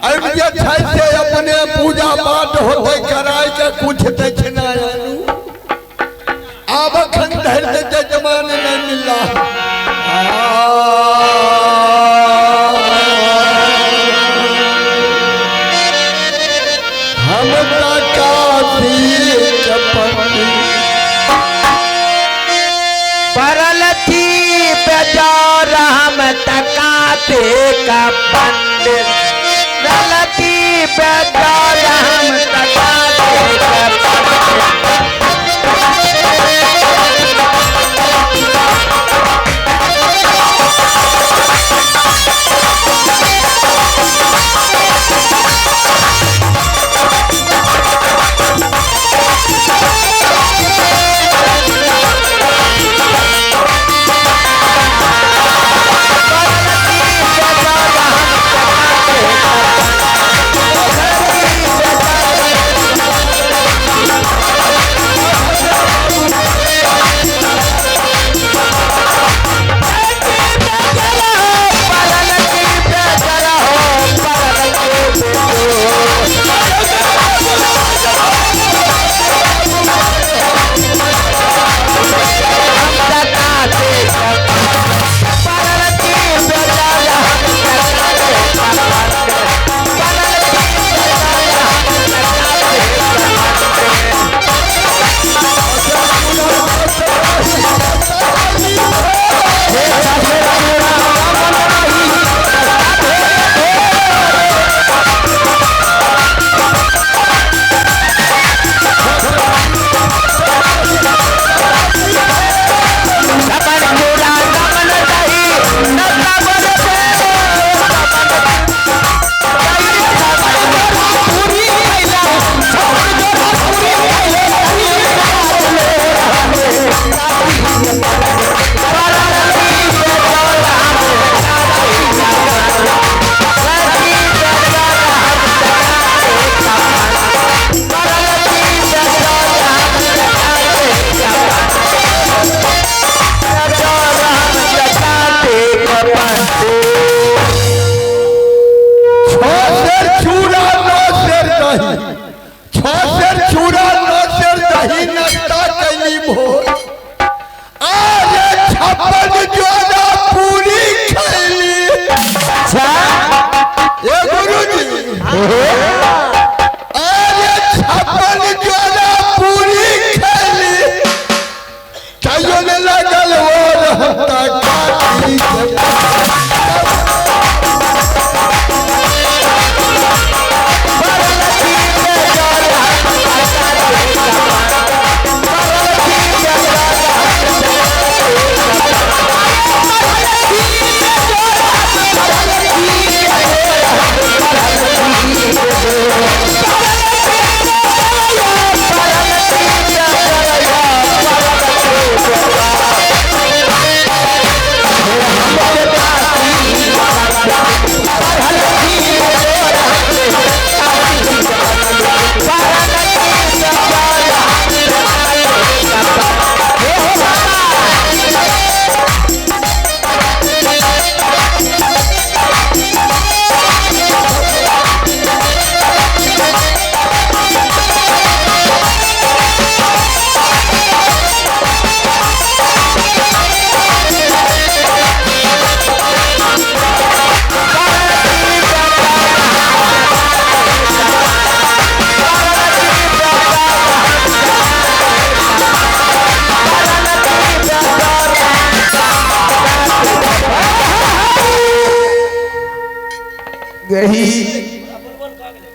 अब ये से अपने पूजा पाठ होते कराए के कुछ दक्षिणा अब खंडहर के जमाने में मिला हम परल थी बेजार हम तकाते का पंडित रलती बेजार हम तकाते का पंडित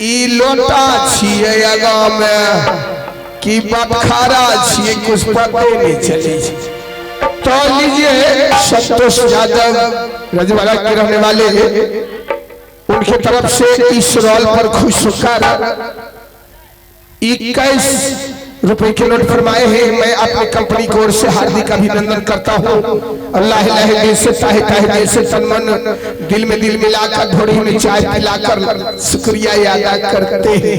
ई लोटा छिए आगा में कि बटखारा छिए कुछ पता नहीं चली। तो लीजिए संतोष यादव रजवाड़ा के रहने वाले उनके तरफ से इस रोल पर खुश होकर 21 रुपए के नोट फरमाए हैं। मैं अपनी कंपनी की ओर से हार्दिक अभिनंदन करता हूँ। अल्लाह दिल से ताहे दिल से तन मन दिल में दिल मिलाकर घोड़ी में चाय पिलाकर शुक्रिया अदा करते हैं।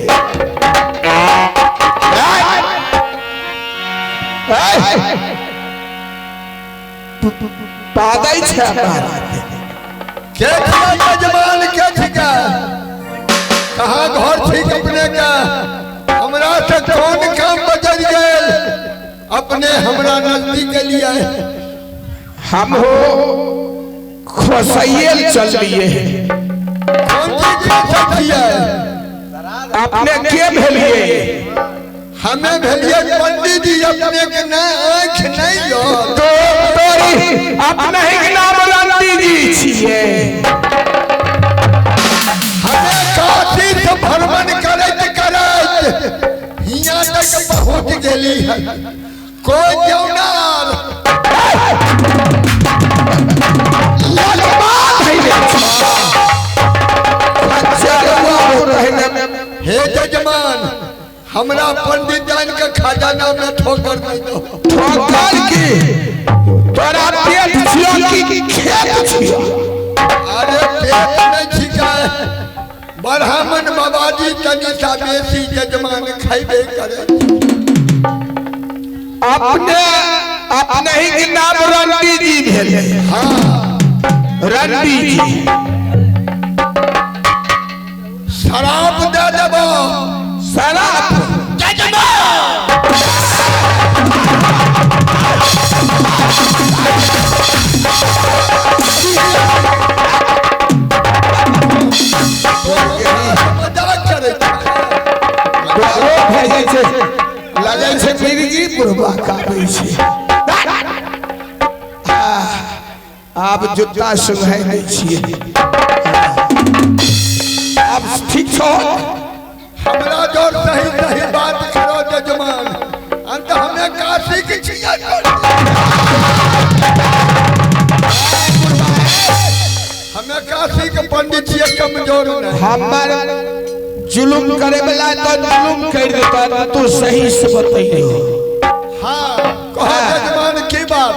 पागल क्या जमान क्या हमरा नजदीक के लिए हम हो खोसैयल चल लिए अपने के भेलिए हमें भेलिए पंडित जी अपने के ना आँख नहीं लो तो अपने ही नाम रंडी जी छिए हमें काशी से भ्रमण करत हियां तक पहुंच गेली है कोई जौनार हे जजमान हमरा पंडित जान के खजाना में ठोकर नहीं दो ठोकर की तोरा पेट छियो की खेत छियो अरे पेट नहीं छिकाए ब्राह्मण बाबाजी तनी सा बेसी जजमान खाइबे करे अपने ही के नाम रंडी जी भेले हाँ रंडी जी शराब दे देबो शराब लगे छे मिर्गी पुरबा काबे छे आप जूता सुंघाई नहीं छिए अब ठीक छो हमरा जो सही सही बात करो जजमान अंत हमें काशी की छिया हमें काशी के पंडित जी कमजोर नहीं हमार जुलुम करे वाला तो जुलुम कर देता तू सही से बताइए हाँ कहो जजमान की बात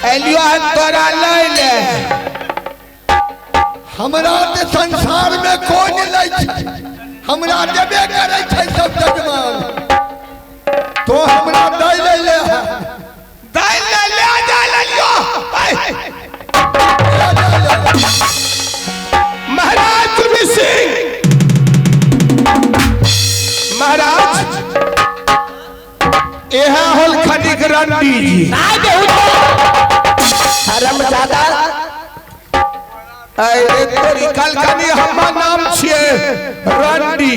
एलियो तोरा ले ले हमरा के संसार में कोई नहीं लै छै हमरा देबे करे छै सब जजमान तो हमरा दे ले आ जा लियो महाराज तुमी सिंह महाराज यह होल खनिक रंडी जी हरामजादा अरे तोरी कलकनी हमर नाम छिए रंडी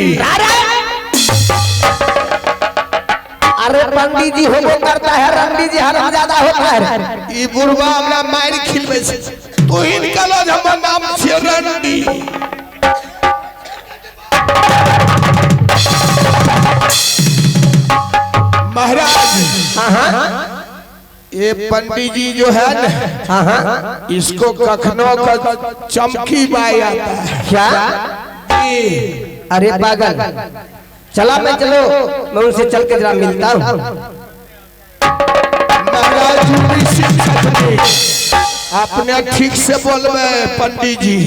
अरे पंडित जी होबो करता है रंडी जी हरामजादा होता है ई बुढ़वा हमरा मार खिलबे छै तू इनकलो हमर नाम छिए रंडी महाराज ये पंडित जी जो है ना इसको कखनो का चमकी बाई आता है क्या अरे पागल चला मैं चलो मैं उनसे चल के जरा मिलता हूँ अपने ठीक से बोलबे पंडित जी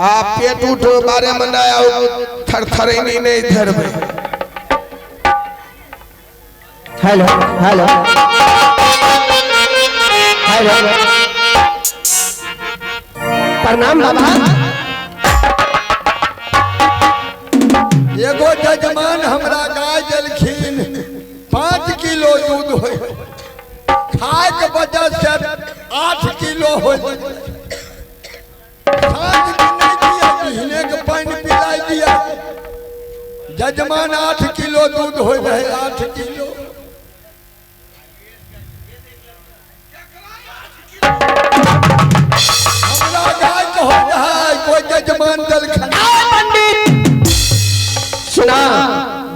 आप पेट उठ बारे में ना आओ थरथरैनी नहीं धरबे हेलो हेलो हेलो प्रणाम बाबा एगो जजमान हमरा गाय देलखिन 5 किलो दूध हो खाए के वजह से 8 किलो हो साँझ के नहीं दिया महीने के पानी पिलाई दिया जजमान 8 किलो दूध हो रहे 8 किलो हमरा गाय के हो रहा है कोई जजमान देलखिन सुना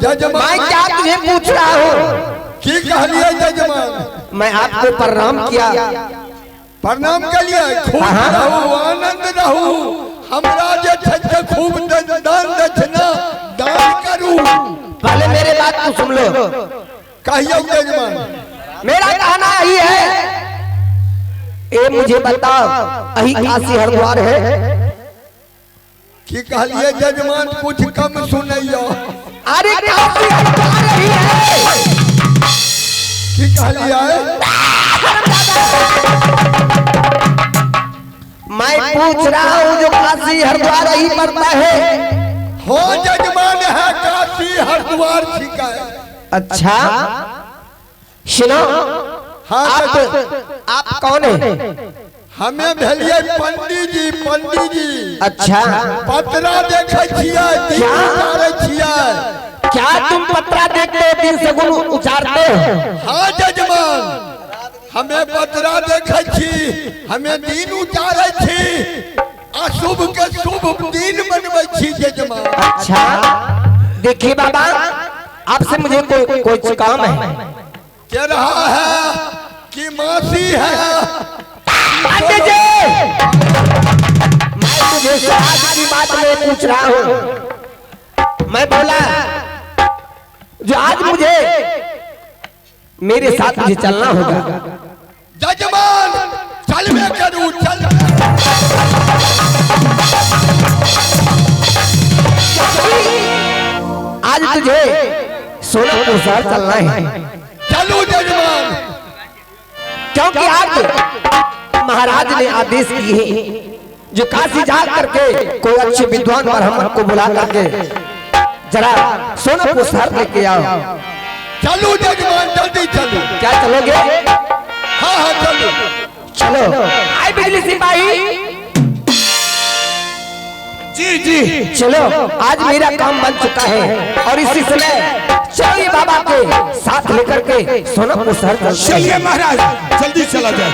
जजमान मैं क्या तुझे पूछ रहा हूँ की कहलिए जजमान मैं आपको प्रणाम किया प्रणाम के लिए खूब रहू आनंद रहू हमरा जे छै खूब दान दक्षिणा दान करू पहले मेरे बात को सुन लो कहियो जजमान मेरा कहना यही है ए मुझे बताओ अही काशी हरिद्वार है की कहलिए जजमान कुछ कम सुनैयो अरे काशी हरिद्वार ही है की कहलिए मैं पूछ रहा हूँ जो काशी हरिद्वार ही पड़ता है हो जजमान है काशी हरिद्वार छिका है। अच्छा सुनो, हाँ आप कौन है? हमें भेलिए पंडित जी, पंडित जी। अच्छा पत्रा देखे छियै, दिन उतारे छियै। क्या तुम पत्रा देखते हो, दिन सगुन उचारते हो? हाँ जजमान, हमें पत्रा देखे छी, हमें दिन उतारे छी, अशुभ के शुभ दिन मनबै छी जजमान। अच्छा देखिए बाबा, आपसे मुझे कोई काम है। कह रहा है कि मासी है। पंडित जी, मैं तुझे श्राद्ध की बात में पूछ रहा हूँ। मैं बोला जो आज मुझे मेरे साथ मुझे चलना होगा। जजमान चल मैं करूँ, चल। आज तुझे सोनापुर शहर चलना है। चलो जजमान। क्योंकि आज महाराज ने आदेश किए जो काशी जा करके कोई अच्छे विद्वान ब्राह्मण को बुला करके जरा सोनापुर शहर लेके आओ। चलो जजमान, जल्दी चलो। क्या चलोगे? हाँ हाँ चलो। चलो। आए बिजली सिपाही। जी जी चलो, आज मेरा काम बन चुका है और इसी समय चलिए बाबा के साथ लेकर के सोनापुर शहर चलते हैं। चलिए महाराज, जल्दी चला जाए।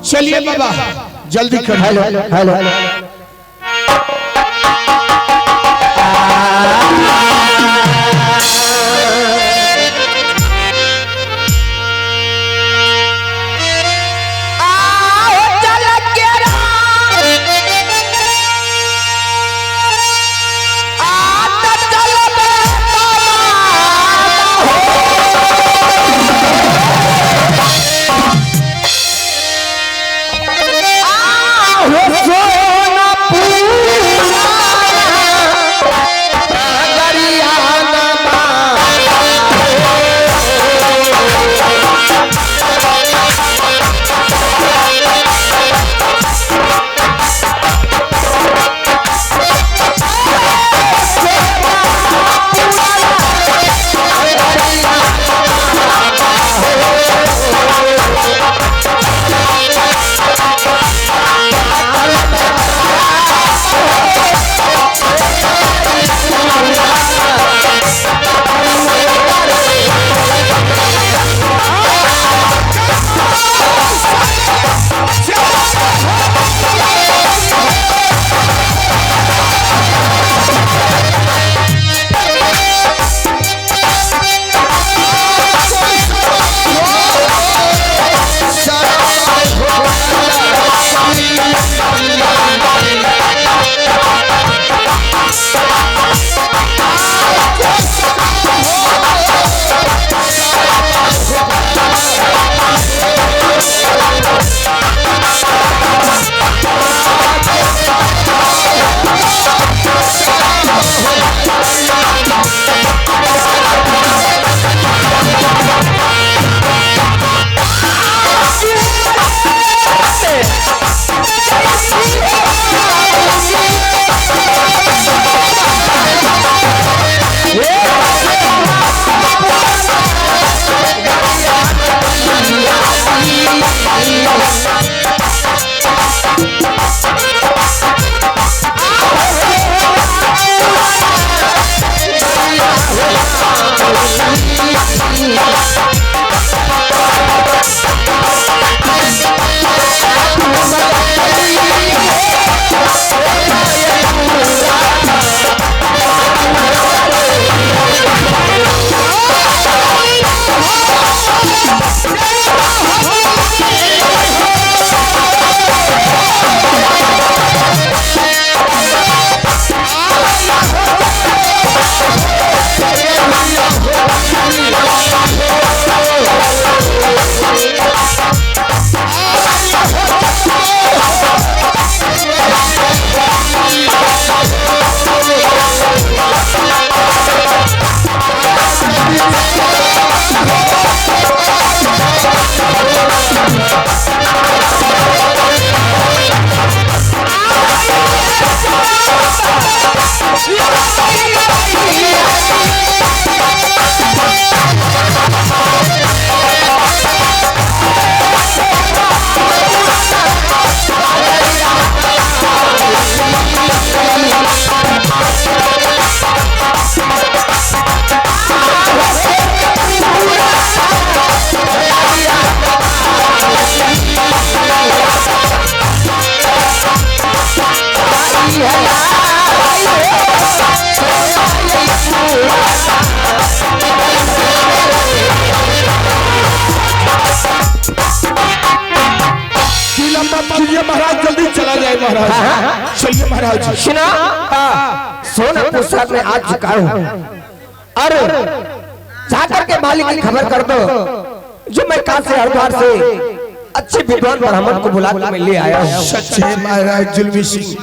चलिए बाबा, जल्दी कर। हेलो हेलो सोना नहीं महाराज, चलिए महाराज। सुना, सोनपुर शहर में आ चुका हूँ और जाकर के मालिक की खबर कर दो, जो मैं काशी हरिद्वार से अच्छे विद्वान ब्राह्मण को बुला के मैं ले आया हूँ। सच्चे महाराज जुल्मी सिंह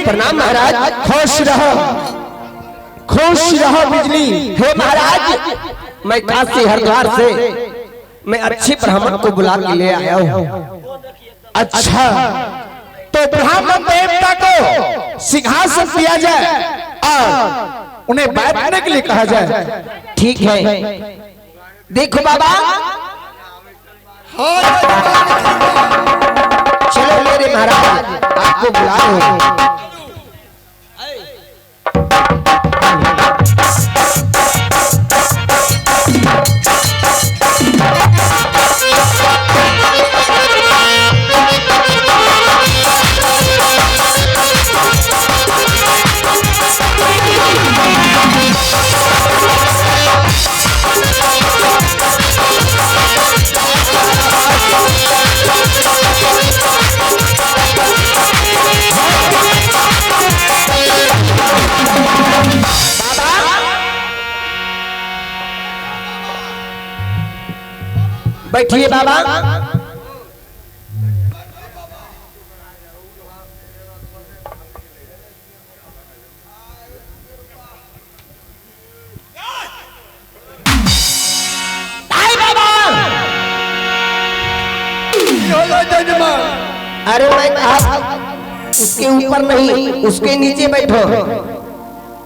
प्रणाम महाराज। खुश रहो बिजली। हे महाराज, मैं काशी हरिद्वार से मैं अच्छे ब्राह्मण को बुला के ले आया हूँ। अच्छा, तो ब्राह्मण देवता को सिंहासन दिया जाए और उन्हें बैठने के लिए कहा जाए। ठीक है। देखो बाबा, चलो मेरे महाराज आपको बुला रहे हैं। बैठिए बाबा। अरे मैं कहा उसके ऊपर नहीं, उसके नीचे बैठो।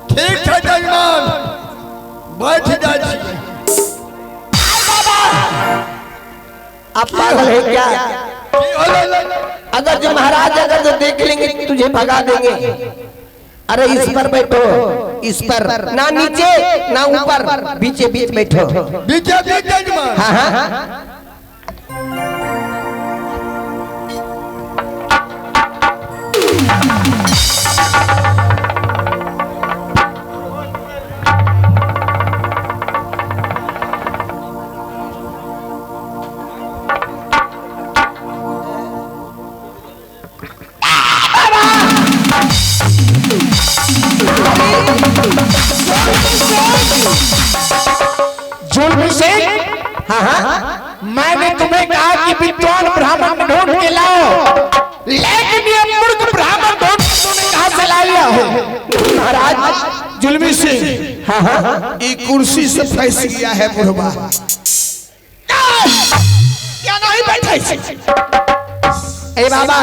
ठीक है जजमान, बैठ जाइए। आप पागल है क्या? अगर जो महाराज अगर जो देख लेंगे तुझे भगा देंगे। अरे इस पर बैठो, इस पर, ना नीचे ना ऊपर, बीचे बीच बैठो। बीचे बीच जजमान। हाँ हाँ। जुल्मी सिंह, हाँ हाँ, मैंने तुम्हें कहा कि विद्वान ब्राह्मण ढूंढ के लाओ, लेकिन ये मूर्ख ब्राह्मण ढूंढ के तूने कहां से ला लिया हो? महाराज जुल्मी सिंह, हाँ हाँ, ये कुर्सी से फंस गया है बुढ़वा। क्या नहीं बैठे? ए बाबा,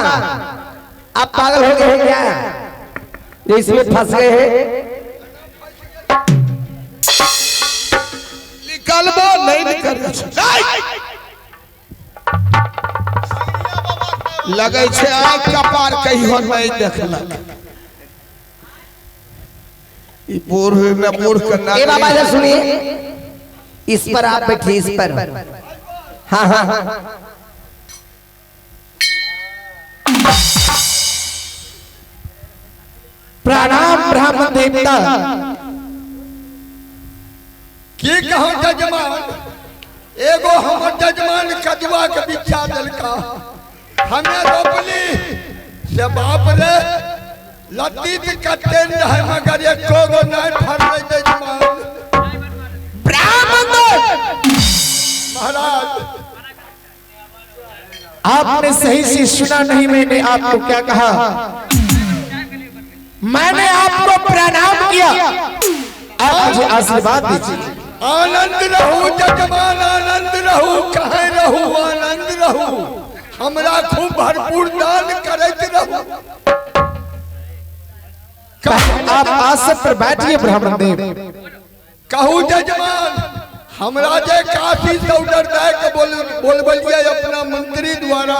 आप पागल हो गए हैं क्या? इसमें फंस गए हैं। निकलबो नहीं निकल लगे छे आँख का पार कहीं हो नहीं देखलक। ई बोर हुए ना बोर करना। ए बाबा जरा सुनिए, इस पर आप बैठिए, इस पर। हाँ हाँ हाँ। प्रणाम ब्राह्मण देवता। की कहूं जजमान, एगो हमर जजमान कदुआ के बिछा दिलका, हमें रोपली से बाप रे लत्ती कटे है, मगर एको गो नहीं फरले जजमान। ब्राह्मण महाराज आपने सही से सुना नहीं, मैंने आपको क्या कहा? मैंने आपको प्रणाम किया, आप मुझे आशीर्वाद दीजिए। आनंद रहू जजमान, आनंद रहू, कहे रहू आनंद रहू, हमरा खूब भरपूर दान करत रहू। आप आसन पर बैठिए ब्राह्मण देव। कहू जजमान, हमरा जे काशी से ऑर्डर दे के बोलबलिए अपना मंत्री द्वारा,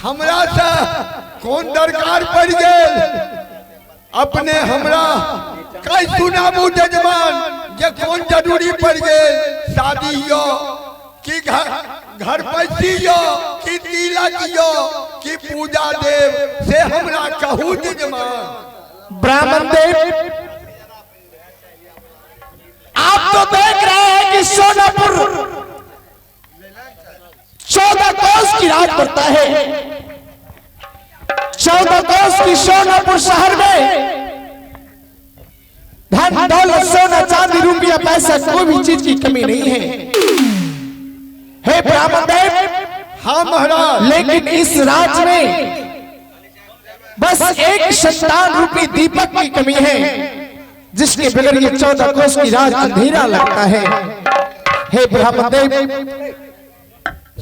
हमरा से कौन दरकार पड़ गेल अपने हमरा कई सुनाबू जजमान, जे कौन जरूरी पड़ गेल, शादी यो कि घर पैसी यो कि तिलक यो कि पूजा देव, से हमरा कहू जजमान। ब्राह्मण देव, आप तो देख रहे हैं कि सोनापुर 14 कोस की राज पड़ता है। 14 कोस की सोनापुर शहर में धन दौलत सोना चांदी रुपया पैसा कोई भी चीज की कमी नहीं है। हे ब्राह्मण देव, हाँ महाराज, लेकिन इस राज्य में बस एक संतान रूपी दीपक की कमी है, जिसके बगैर ये 14 कोस की राज अंधेरा लगता है। हे ब्राह्मण देव,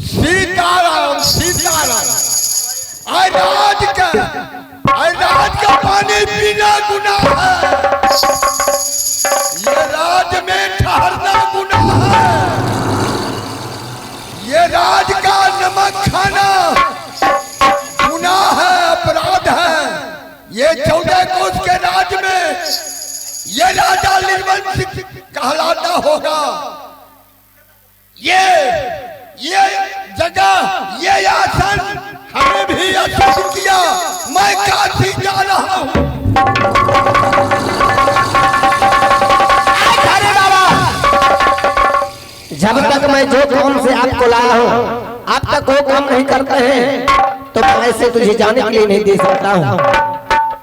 सीताराम सीताराम, राज का पानी पीना गुनाह है, ये राज में ठहरना गुनाह है, ये राज का नमक खाना गुनाह है, अपराध है। ये 14 कोस के राज में ये राजा निर्वंश कहलाता होगा। ये जगह, ये आसन हमें भी असर किया। मैं काशी जा रहा हूँ। अरे बाबा, जब तक मैं जो काम से आपको लाया हूँ आप तक वो काम नहीं करते हैं, तो मैं ऐसे तुझे जाने के लिए नहीं दे सकता हूँ।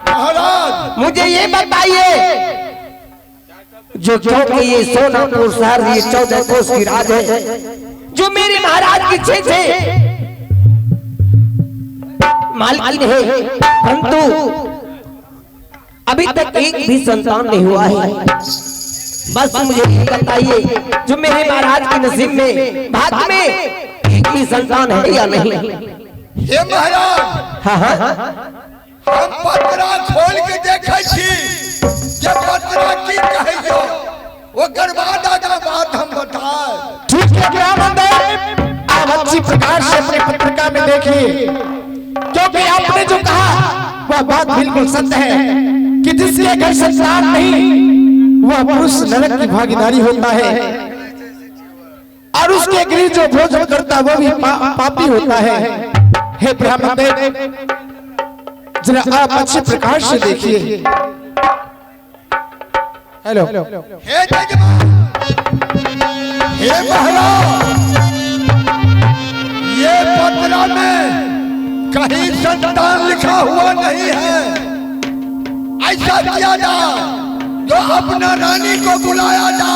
महाराज, मुझे ये बताइए, जो क्योंकि ये सोनापुर शहर ये 14 कोस की राज है, जो मेरे महाराज की इच्छा से मालकिन है, परंतु अभी तक एक भी संतान नहीं हुआ है। बस मुझे बताइए, जो मेरे महाराज के नसीब में भाग्य में एक भी संतान है या नहीं? हे महाराज, हाँ हाँ, हम पत्रा खोल के देखे छी, ये पत्रा की कहियो, वो गरबादा का बात हम बताए। ठीक है ब्राह्मण देव, आप अच्छी प्रकार से अपनी पत्रिका में देखिए, क्योंकि आपने जो कहा वह बात बिल्कुल सत्य है कि जिसके घर संतान नहीं वह पुरुष नरक की भागीदारी होता है, और उसके गृह जो भोजन करता वो भी पापी होता है। हे ब्राह्मण देव, जरा आप अच्छे प्रकार से देखिए। हेलो, हे जजमान, हे महाराज, ये पत्रा में कहीं संतान लिखा हुआ नहीं है। ऐसा किया जा, जो अपना रानी को बुलाया जा,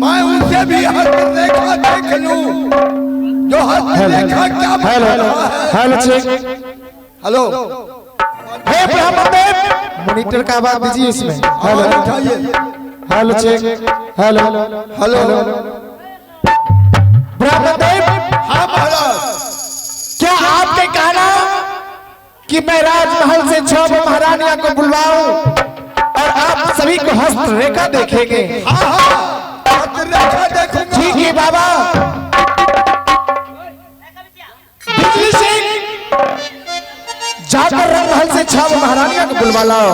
मैं उनसे भी हस्तरेखा देख लूं, जो हस्तरेखा क्या बता रहा है। हेलो, हे ब्राह्मण देव, मॉनिटर का आवाज दीजिए इसमें। Hello, hello check, hello hello, ब्राह्मण देव। हाँ महाराज, क्या आपने कहा कि मैं राजमहल से 6 महारानियों को बुलवाऊं और आप सभी को हस्तरेखा देखेंगे? हाँ हाँ, हस्तरेखा देखूंगा। ठीक है बाबा। बिजली सिंह, जाकर राजमहल से 6 महारानियों को बुलवा लाओ।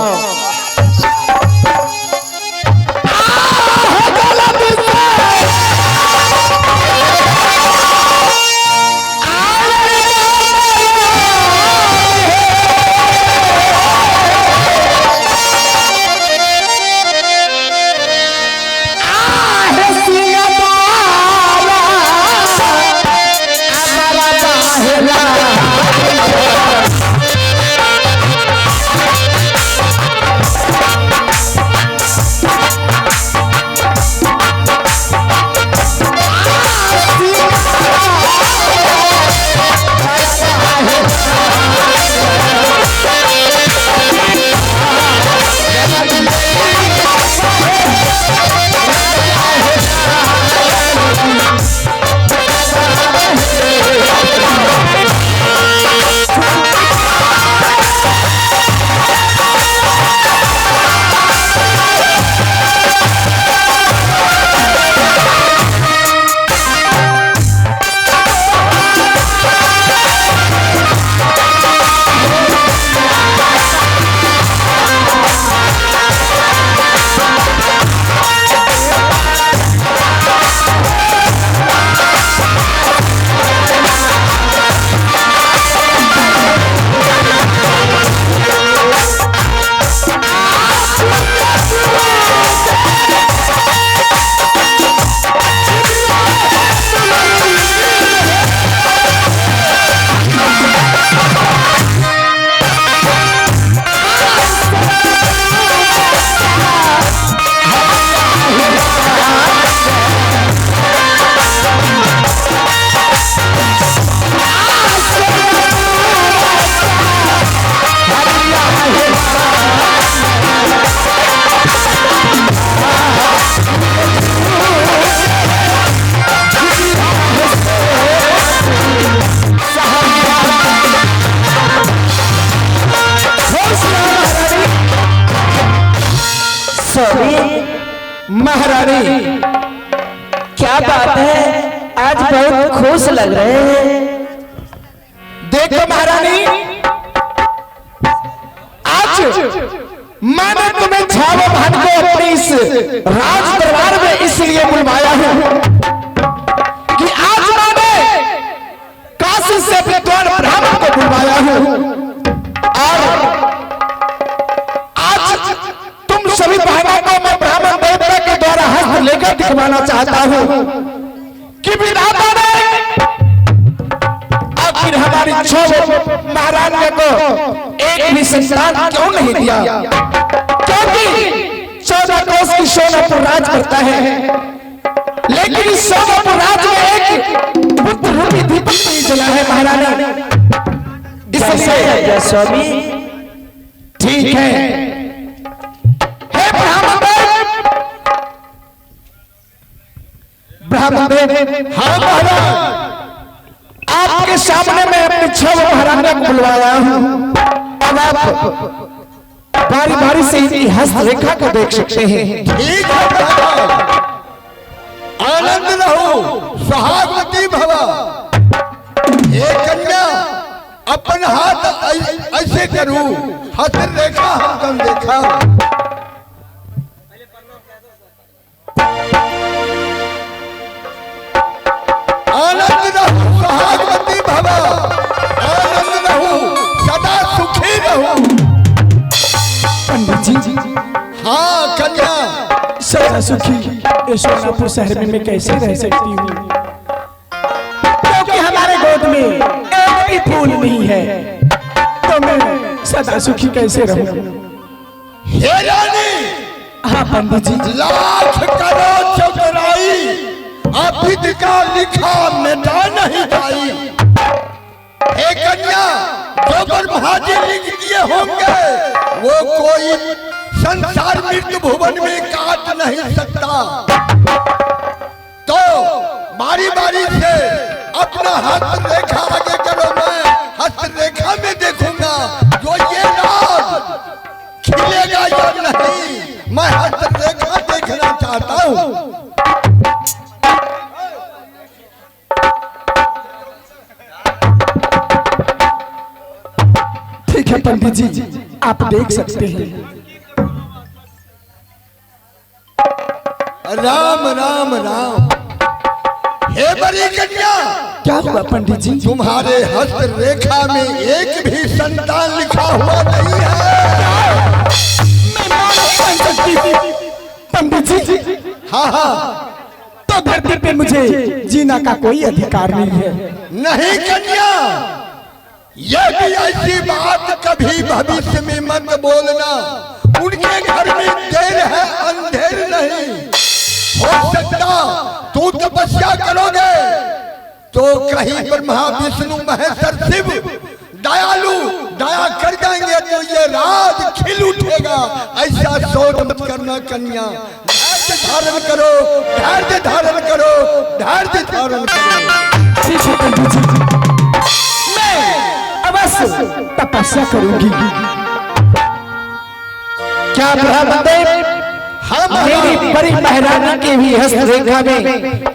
स्वामी। महारानी क्या बात है, आज बहुत खुश लग रहे हैं। देखो महारानी, आज मैंने तुम्हें छावा भान को अपने इस राज दरबार में इसलिए बुलवाया हूं कि आज मैंने काशी से विद्वान ब्राह्मण को बुलवाया हूं और आज तुम सभी बहनों को मैं ब्राह्मण देवता के द्वारा हस्त लेकर दिखवाना चाहता हूं कि विधाता ने आखिर हमारी छह महारानी को एक भी संतान क्यों नहीं दिया, क्योंकि 14 कोस की सोनापुर राज करता है, लेकिन इस सोनापुर राज में एक पुत्र रूपी दीपक नहीं जला है महारानी। इसलिए स्वामी ठीक है, हे ब्राह्मण देव, हाँ महाराज, आपके सामने मैं अपनी 6 महारानी को बुलवाया हूं। अब आप बारी बारी से इनकी हस्तरेखा को देख सकते हैं। ठीक है, आनंद रहो, सुहागवती भवा। हे कन्या, अपन हाथ ऐसे करूं, हस्तरेखा हमकन देखा। आनंद रहो, सुहागवती भवा। आनंद रहो, सदा सुखी रहो। पंडित जी, हाँ कन्या, सदा सुखी इस सोनापुर शहर में मैं कैसे रह सकती हूँ, क्योंकि हमारे गोद में एक भी फूल नहीं है, तो मैं सदा सुखी कैसे रहूं। हे रानी, हाँ पंडित जी, लाख करो चौधराई, अभिद का लिखा मिटा नहीं जाई। हे कन्या, जो ब्रह्मा जी लिख दिए होंगे वो कोई संसार मृत्यु भुवन में काट नहीं सकता। तो बारी बारी से अपना हस्त रेखा आगे करो, मैं हस्त रेखा में देखूंगा जो ये राज खिलेगा या नहीं, मैं हस्त रेखा देखना चाहता हूँ। ठीक है पंडित जी, आप देख सकते हैं। राम राम राम। हे बड़ी कन्या, क्या हुआ पंडित जी? तुम्हारे हस्त रेखा में एक भी संतान लिखा हुआ नहीं है। पंडित जी, हाँ हाँ, तो धरती पे मुझे जीना का कोई अधिकार नहीं है। नहीं कन्या, यह भी ऐसी बात कभी भविष्य में मत बोलना। उनके घर में देर है, अंधेर नहीं। हो सकता तू तपस्या करोगे तो कहीं ब्रह्मा विष्णु महेश्वर शिव दयालु दया कर जाएंगे तो ये राज खिल उठेगा। ऐसा सोच मत करना कन्या। धैर्य धारण करो, धैर्य धारण करो, धैर्य धारण करो। ठीक है पंडित जी, मैं अवश्य तपस्या करूंगी। क्या ब्राह्मण देव, मेरी बड़ी महारानी के भी हस्तरेखा में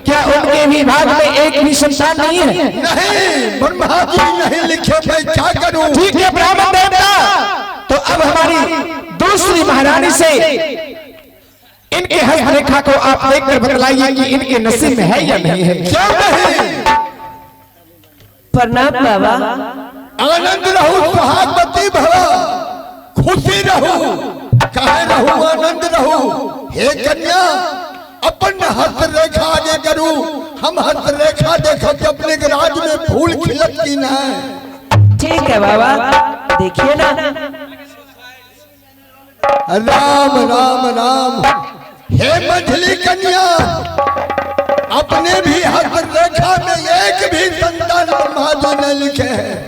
क्या उनके भी भाग में एक भी संतान नहीं है? नहीं, ब्रह्मा जी नहीं लिखे, मैं क्या करूं? ठीक है ब्राह्मण देवता, तो अब हमारी दूसरी महारानी से इनके हस्तरेखा को आप देखकर बतलाइए कि इनके नसीब में है या नहीं है। क्या नहीं? प्रणाम बाबा। आनंद रहो, सुहागवती भवा, खुशी रहो, कहे रहो, आनंद रहो। हे कन्या, अपन हस्त रेखा आगे करूं, हम हस्त रेखा देखो कि अपने के राज में फूल खिलत की ना। ठीक है बाबा, देखिए ना। राम राम राम। हे मंझली कन्या, अपने भी हस्त रेखा में एक भी संतान ब्रह्मा जी ने लिखे हैं।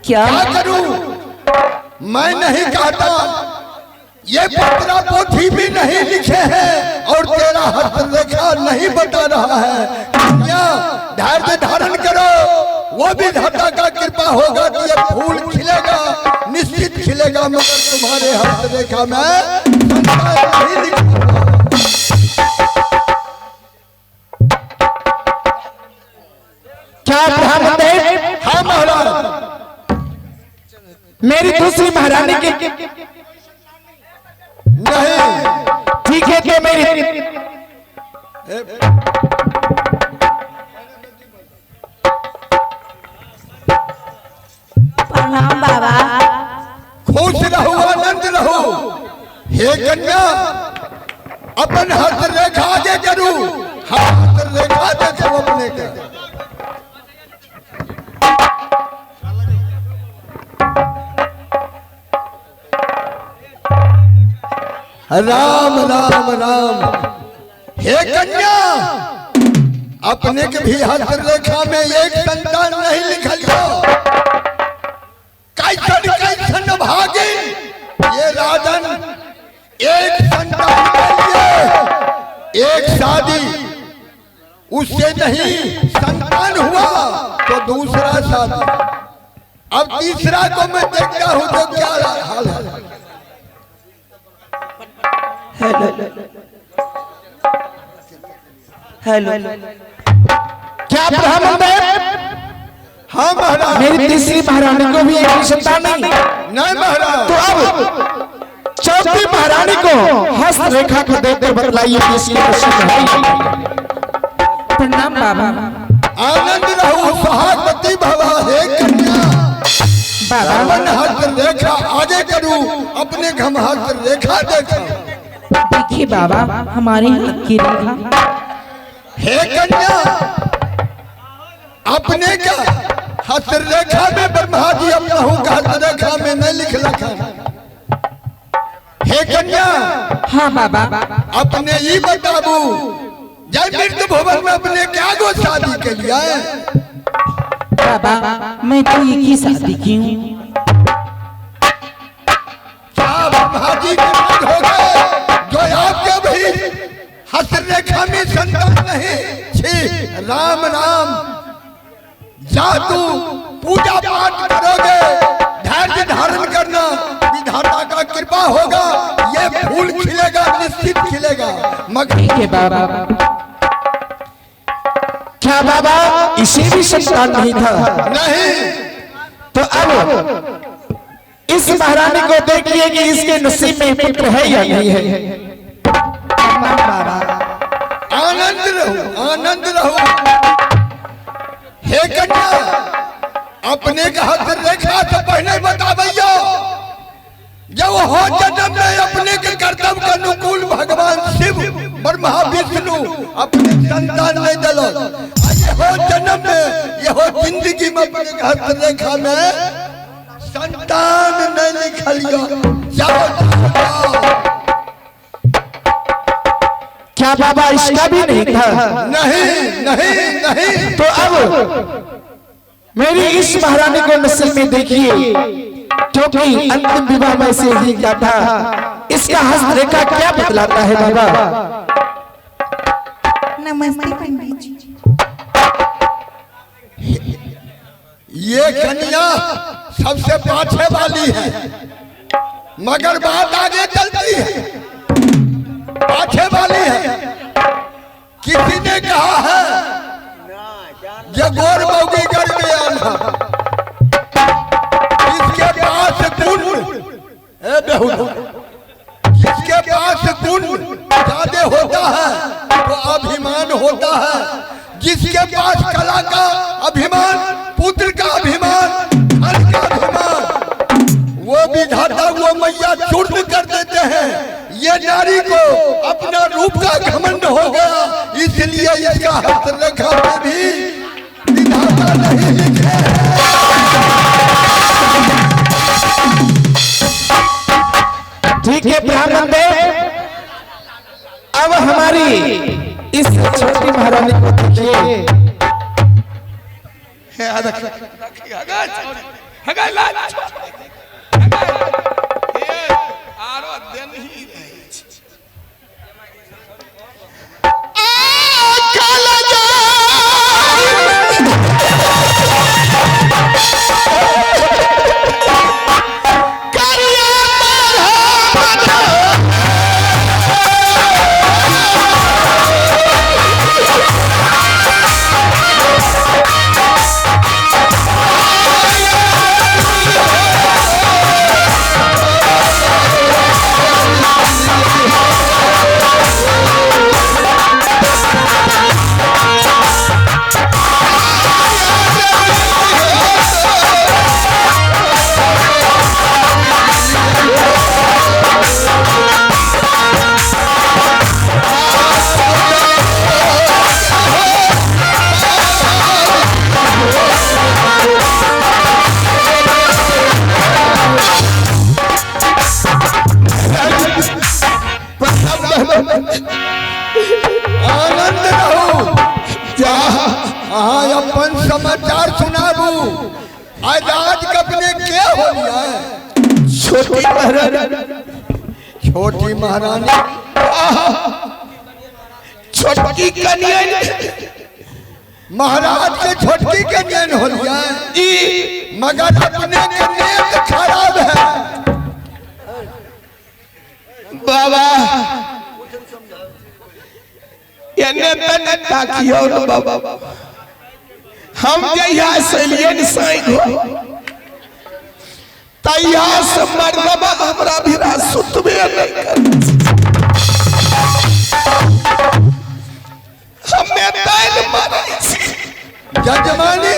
क्या करूं? मैं नहीं कहता, ये पत्रा पोथी भी नहीं लिखे हैं और तेरा हस्त रेखा नहीं बता रहा है। कन्या, धैर्य धारण करो, वो भी धाता का कृपा होगा कि ये फूल खिलेगा, निश्चित खिलेगा, मगर तुम्हारे हस्त रेखा में संतान नहीं लिखा। क्या ब्राह्मण हाँ महाराज, मेरी दूसरी महारानी की नहीं। ठीक है तो मेरी प्रणाम बाबा। खुश रहो, आनंद रहो। हे कन्या, अपन हाथ रेखा आगे करूं, हाथ रेखा देखो अपने के। राम राम राम। हे कन्या, अपने के भी हाथ रेखा में एक संतान नहीं लिखल हो। कैसन कैसन भागी ये राजन, एक संतान के लिए एक शादी, उससे नहीं संतान हुआ तो दूसरा शादी, अब तीसरा को मैं देखता हूं तो क्या हाल है। हेलो क्या ब्राह्मण हाँ महाराज। मेरी तीसरी महारानी को भी एक संतान नहीं। नहीं महाराज। तो अब चौथी महारानी को हस्त रेखा को देखकर बतलाइए कि इसकी खुशी है। प्रणाम बाबा। आनंद रहो, सहागवती भवा। हे कन्या, बाबा अपन हाथ रेखा आगे करूं, अपने घम हाथ रेखा देखो। देखिए बाबा, हमारे हाथ की रेखा। हे कन्या, अपने का हस्त रेखा में ब्रह्मा जी अपना हूँ का हस्त रेखा में नहीं लिख रखा। हे कन्या, हाँ बाबा। अपने ये बताबू, जय मृत्यु भवन में अपने क्या गो शादी के लिए? बाबा मैं तो एक ही शादी की हूँ। क्या ब्रह्मा जी के मन हो गए जो आपके भी हस्त रेखा में संतान नहीं? छी, राम राम। जादू पूजा पाठ करोगे, धैर्य धारण करना, विधाता का कृपा होगा, ये फूल खिलेगा, निश्चित खिलेगा। मगर ठीक है बाबा। क्या बाबा इसे भी संतान नहीं था? नहीं। तो अब इस महारानी को देखिए कि इसके नसीब में पुत्र है या नहीं है। बाबा आनंद रहो, आनंद रहो। हे कन्या, अपने का हाथ रेखा से पहले बता भैया, जब हो जन्म में अपने के कर्तव्य के अनुकूल भगवान शिव ब्रह्मा विष्णु अपने संतान नहीं दिलो। ये हो जन्म में, ये हो जिंदगी में अपने के हाथ रेखा में संतान नहीं लिखलियो। जाओ जाओ। क्या बाबा इसका भी नहीं था? नहीं नहीं नहीं। तो अब मेरी इस महारानी को नस्ल में देखिए, क्योंकि अंतिम विवाह में से ही क्या था, इसका हस्त रेखा क्या बतलाता है बाबा? नमस्ते पंडित जी। ये कन्या सबसे पाछे वाली है, मगर बात आगे चलती है। पाछे वाली है। किसी ने कहा है ये गोर मौगी कर गया ना, इसके पास गुण, जिसके पास गुण ज्यादा होता है तो अभिमान होता है। जिसके पास कला का अभिमान, पुत्र का अभिमान, धन का अभिमान, वो विधाता वो मैया चूर्ण कर देते हैं। ये नारी को अपना रूप का घमंड हो गया, इसलिए इसका हस्त रेखा में भी विधाता नहीं लिखे। ठीक है ब्राह्मण देव, अब हमारी इस छोटी महारानी को देखिए। आनंद रहू। जा हाँ अपन समाचार सुनाबू। आज आज कपने क्या हो गया है? छोटी महारानी, छोटी महारानी छोटकी कन्या महाराज के छोटकी के ज्ञान हो गया है जी, मगर अपने के नीयत खराब है। बाबा एने तने ताकियो न बाबा, हम जहिया से लिए साईं हो तैया से मरदबा हमरा भिरा सुतबे नहीं कर। हमें तैल मारे जजमानी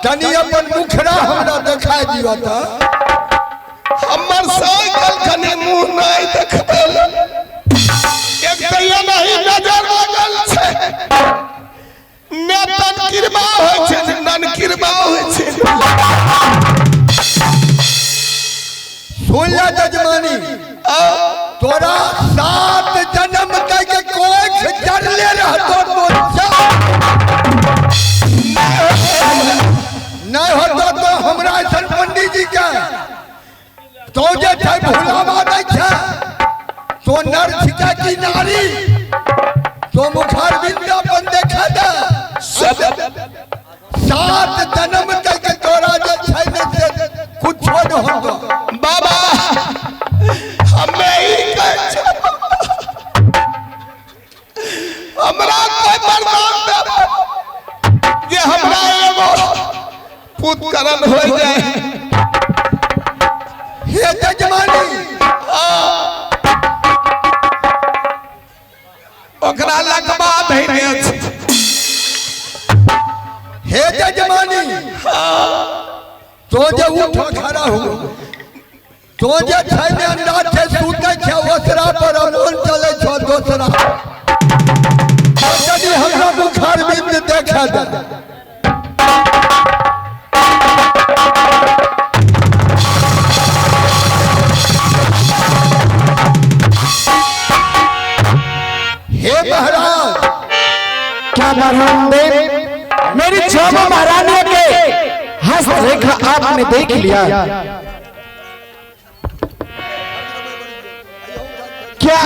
तनी अपन मुखरा हमरा दिखा दियो त। हमर साइकिल कने मुंह नहीं देखबेल, एक तैया नहीं नजर लागल छै, नेतन किरबा होय छै, नन किरबा होय छै। सुन ले जजमानी, तोरा 7 जन्म तक कोई जरले रहतो तो नहीं होता तो हमरा ऐसन पंडित जी का तो जे छै भुलावा दै छै तो नर छिका की नारी तो मुखार बिंदा बन देखा दे। 7 जन्म तक तोरा जे छै ने से कुछ न होतो। बाबा हमें ही कह छै, हमरा कोई बर्दाश्त दे जे हमरा एगो पुतकरण हो जाए। हे जजमानी ओकरा लगबा धैने छै। हे जजमानी तो जे उठ खड़ा हो तो जे छै ने अंदाज से सूते छै ओसरा पर अमोल चले छो दोसरा यदि हमरा बुखार बिंद देखा दे। हे महाराज क्या महाराज मेरी क्षमा महारानी के हस्त रेखा आपने देख लिया, क्या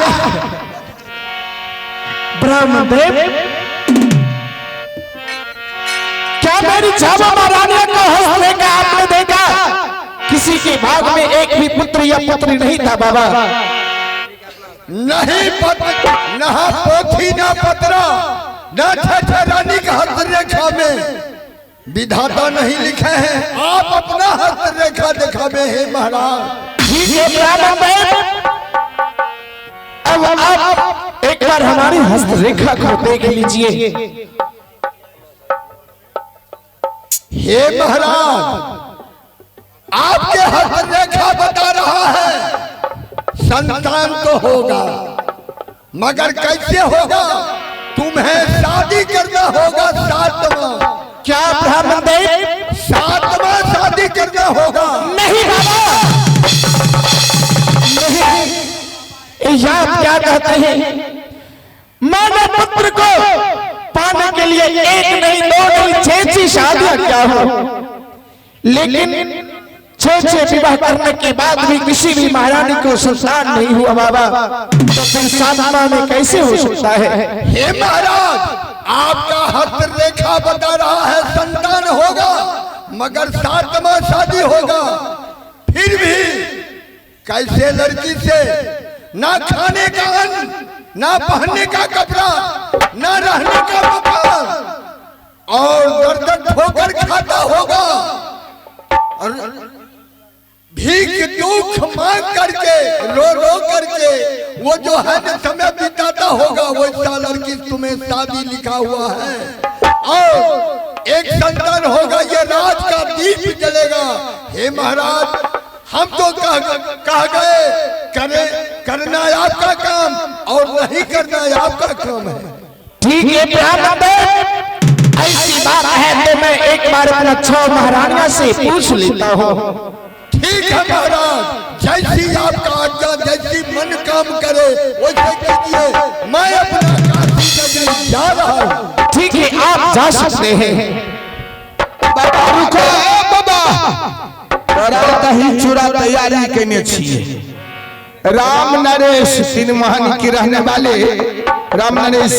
ब्रह्मदेव क्या मेरी क्षमा महारानी को हस्त रेखा आपने देखा? किसी के भाग में एक भी पुत्र या पुत्री नहीं था बाबा। नहीं न पोथी न पत्रा न रानी का हस्त रेखा में विधाता नहीं लिखे हैं, आप अपना हस्त रेखा दिखावे हैं महाराज। ठीक है ब्राह्मण, अब आप एक बार हमारी हस्त रेखा को देख लीजिए। हे महाराज आपके हस्त रेखा बता रहा है संतान तो होगा मगर कैसे होगा? तुम्हें शादी करना होगा 7वां। क्या ब्राह्मण देव? 7वां शादी करना होगा। नहीं बाबा नहीं, आप क्या कहते हैं? मैंने पुत्र को पाने के लिए 1 नहीं 2 नहीं 6 शादियां क्या हो, लेकिन 6 विवाह करने के बाद भी किसी भी महारानी को संतान नहीं हुआ बाबा, तो फिर 7वां में कैसे हो सकता है? हे महाराज आपका हस्त रेखा बता रहा है संतान होगा मगर 7वां शादी होगा। फिर भी कैसे लड़की से ना खाने का अन्न, ना पहनने का कपड़ा, ना रहने का मकान और दर्द ठोकर खाता होगा और भीख दुख मांग करके रो करके वो जो है समय बिताता होगा वैसा लड़की तुम्हें शादी लिखा हुआ है और एक संतान होगा, ये राज का दीप जलेगा। हे महाराज हम तो कह गए करना आपका काम और नहीं करना आपका काम है। ठीक है ब्राह्मण देव, ऐसी बात है तो मैं एक बार अपना 6 महारानियों से पूछ लेता हूँ। ठीक है महाराज, जैसी आपका आज्ञा, जैसी मन काम करे वैसे कीजिए। मैं अपना काशी नगरी जा रहा हूँ। ठीक है, आप जा सकते हैं। बाबा रुको बाबा, तोरा दही चूड़ा तैयारी करने छिए। राम नरेश तिरमहानी के रहने वाले, राम नरेश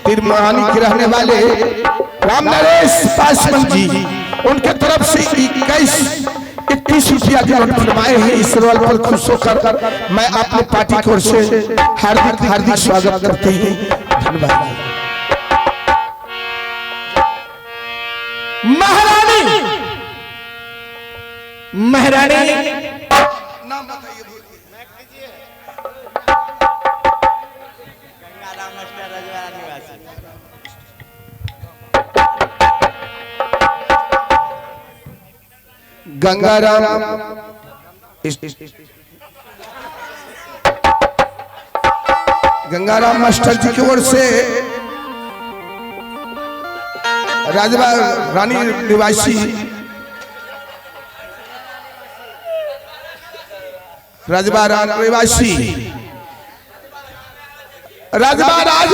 तिरमहानी के रहने वाले राम नरेश पासवान जी, उनके तरफ से 21 रुपया के नोट फरमाए हैं। इस रोल पर खुश होकर मैं अपने पार्टी की ओर से हार्दिक हार्दिक स्वागत करते हैं। धन्यवाद। महारानी, महारानी गंगाराम गंगाराम मास्टर जी की ओर से राजवा रानी निवासी राज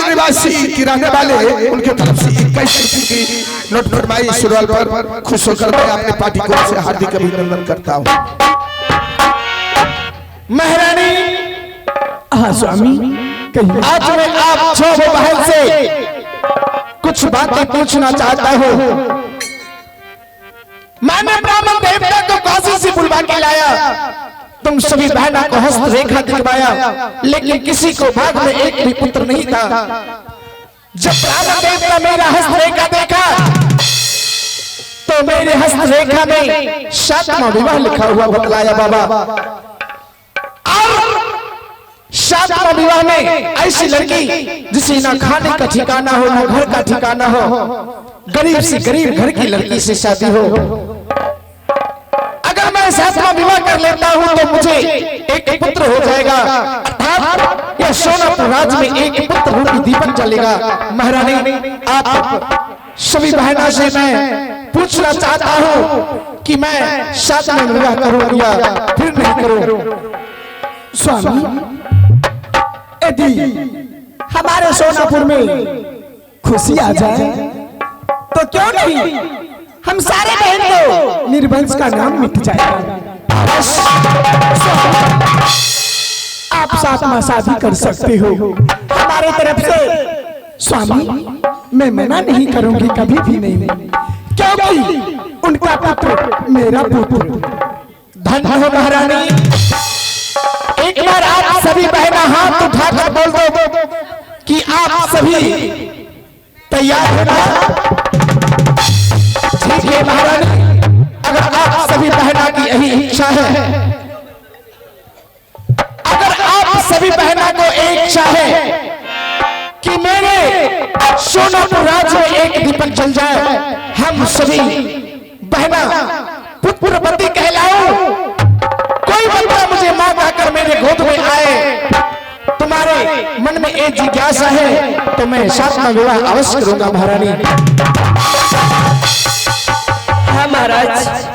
निवासी की रहने वाले उनके तरफ से 21 रुपये की नोट फरमाई। शुरुआत पर खुश होकर मैं अपनी पार्टी को से हार्दिक अभिनंदन करता हूँ। महारानी, हाँ स्वामी, आज मैं आप छोटे बहन से कुछ बातें पूछना चाहता हूँ। मैंने ब्राह्मण देवता को काशी से बुलवा के लाया, तुम सभी बहना को हस्त रेखा दिखवाया, लेकिन किसी को भाग में एक भी पुत्र नहीं था। जब ब्राह्मण देवता मेरा हस्त रेखा देखा तो मेरे हस्त रेखा में 7वां विवाह लिखा हुआ बतलाया बाबा। और 7वां विवाह में ऐसी लड़की जिसे ना खाने का ठिकाना हो, ना घर का ठिकाना हो, गरीब से गरीब घर की लड़की से शादी हो। अगर मैं 7वां विवाह कर लेता हूं तो मुझे एक पुत्र हो जाएगा, अर्थात यह सोनापुर राज्य में एक पुत्र रूपी दीपक जलेगा। महारानी, आप सभी बहनों से मैं पूछना चाहता हूं कि मैं 7वां विवाह करूं या फिर नहीं करूं। स्वामी, यदि हमारे सोनापुर में खुशी आ जाए तो क्यों नहीं, हम सारे बहन को निर्वंश का नाम मिट जाएगा। आप 7वां शादी कर सकते हो हमारे तरफ से। स्वामी, मैं मना नहीं करूंगी, कभी भी नहीं, क्योंकि उनका पुत्र मेरा पुत्र। धन्य हो महारानी। एक बार आप सभी बहना हाथ उठाकर बोल दो कि आप सभी तैयार हो ना? ठीक है महारानी, अगर आप सभी बहना की यही इच्छा है, अगर आप सभी बहना को एक इच्छा है कि मेरे सोनापुर राज्य में एक दीपक जल जाए, हम सभी बहना पुत्रवती कहलाऊं, कोई बंदा मुझे मां कहकर मेरे गोद में आए, तुम्हारे मन में एक जिज्ञासा है तो मैं 7वां विवाह अवश्य करूंगा महारानी। हाँ महाराज।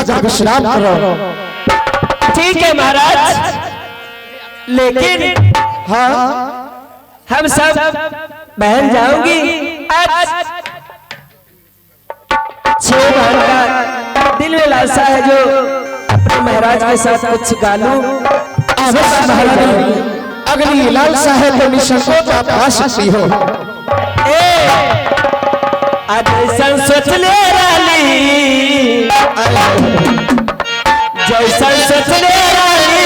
जाकर विश्राम करो। ठीक है महाराज, लेकिन हाँ हम सब बहन जाऊंगी आज 6 बहन का दिल में लालसा है जो अपने महाराज के साथ कुछ गा लूं। अवश्य महारानी, अगर ये लालसा है तो निसंकोच आप आ सकती हो। आज ऐसा सोच ले रानी, जैसा सोच ले रानी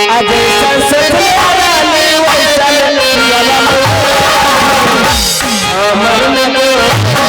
आज ऐसा सोच ले रानी वैसा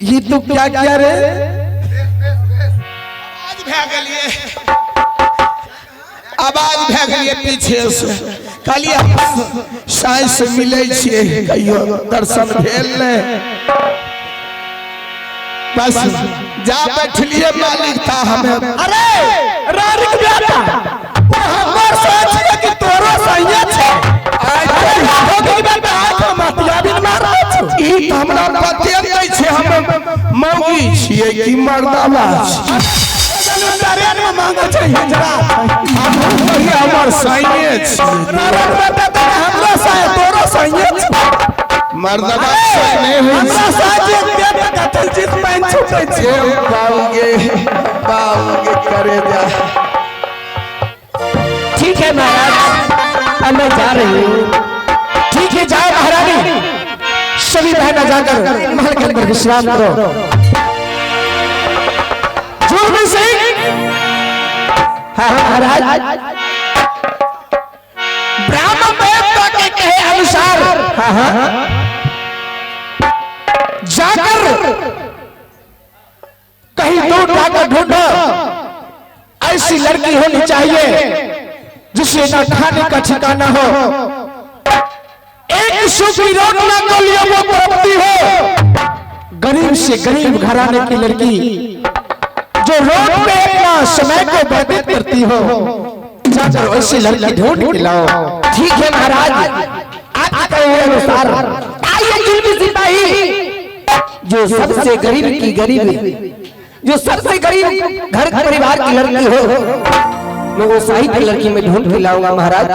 ये तो क्या किया रे? आवाज भे गई पीछे से कहलिए साई से मिले छिए, कहियो दर्शन भेल ने बस जा बैठलिए मालिक था हमें। अरे रारिक बेटा, वो हमर सोच है कि तोरो सही छे। हो गई बेटा, आंख मतिया बिन मारो छ। ई हमरा पते नहीं छे, हम मौगी छिए कि मर्दावा छी। ट्रेन में मांगो छै जरा हम वही हमर सही छी। रारिक बेटा तो हमरो सही तोरो सही छ। मर्दावा से नहीं हो हमरा साजे बेटा कतल जीत पाइन छुटे छे। बाऊंगे करे जा। ठीक है महाराज, अब मैं जा रही हूँ। ठीक है जाओ महारानी, सभी बहना जाकर महल के अंदर विश्राम करो। जुर्मी सिंह, हाँ महाराज, ब्राह्मण वेद के कहे अनुसार हाँ जाकर कहीं दूर जाकर ढूंढो, ऐसी लड़की होनी चाहिए जिसे ना खाने का ठिकाना हो, एक सूखी रोटी ना को लिए वो तड़पती हो। गरीब से गरीब घराने की लड़की जो रोड पे अपना समय को व्यतीत करती हो, जाकर ऐसी लड़की ढूंढ के लाओ। ठीक है महाराज, आप कहे अनुसार आइए जुल्मी सिपाही, जो सबसे गरीब की गरीब, जो सबसे गरीब घर परिवार की लड़की हो, मैं वो सही की लड़की में ढूंढ के लाऊंगा महाराज।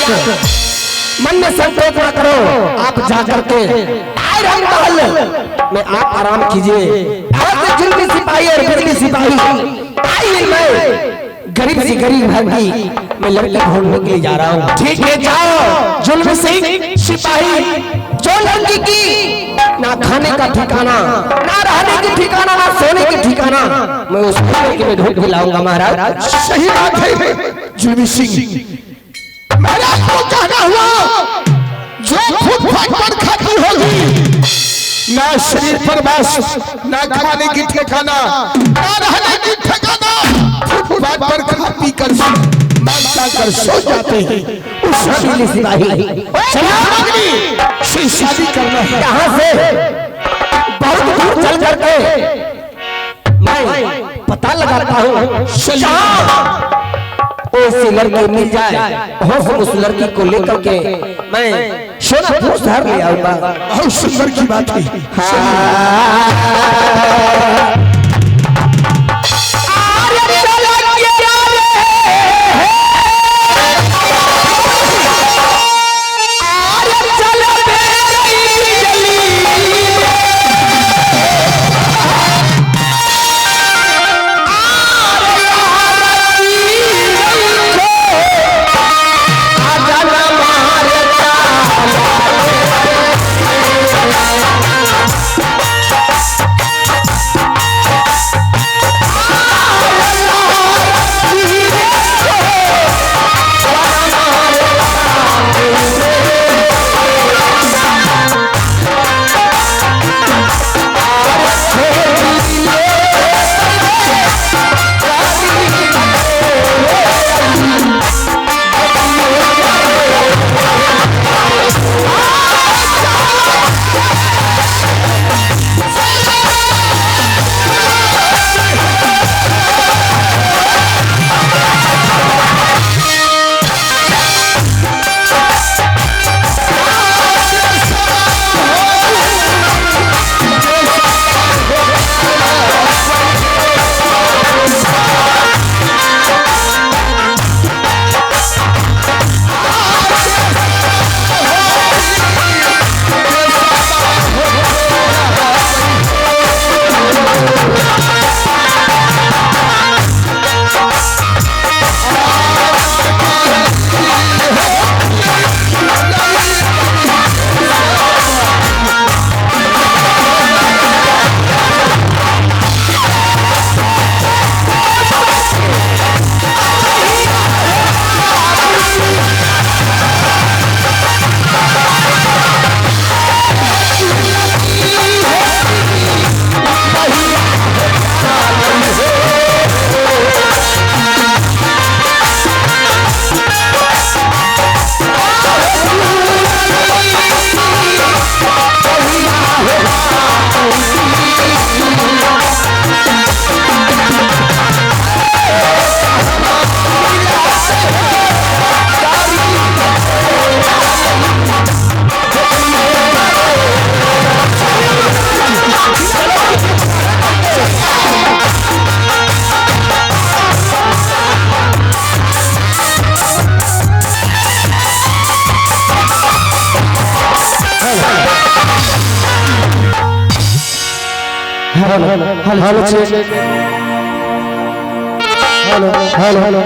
आप मन में संकोच ना करो, आप जाकर के आयरन महल में आप आराम कीजिए। बहुत जुल्मी सिपाही और गरीबी सिपाही आइए, मैं गरीब से गरीब भागी मैं लड़की ढूंढने के लिए जा रहा हूँ। ठीक है, जाओ जुल्मी से सिपाही, जो लड़की की ना खाने का ठिकाना, ना रहने की ठिकाना, ना सोने की ठिकाना, मैं उस लड़की में ढूंढ के लाऊंगा महाराज। सही बात है जुल्मी सिंह, मेरा आपको कहना हुआ जो खुद फाट खाती होगी, ना शरीर पर बस, ना खाने की ठिकाना, ना रहने की ठिकाना, फुटपाथ पर खा पी कर मांगता कर सो जाते हैं। उस जुल्मी सिपाही से शादी करना है। यहाँ से बहुत दूर चल करके मैं पता लगाता हूँ, ऐसी लड़की मिल जाए और उस लड़की को लेकर के मैं सोनापुर शहर ले आऊंगा। बहुत सुंदर की बात है। हेलो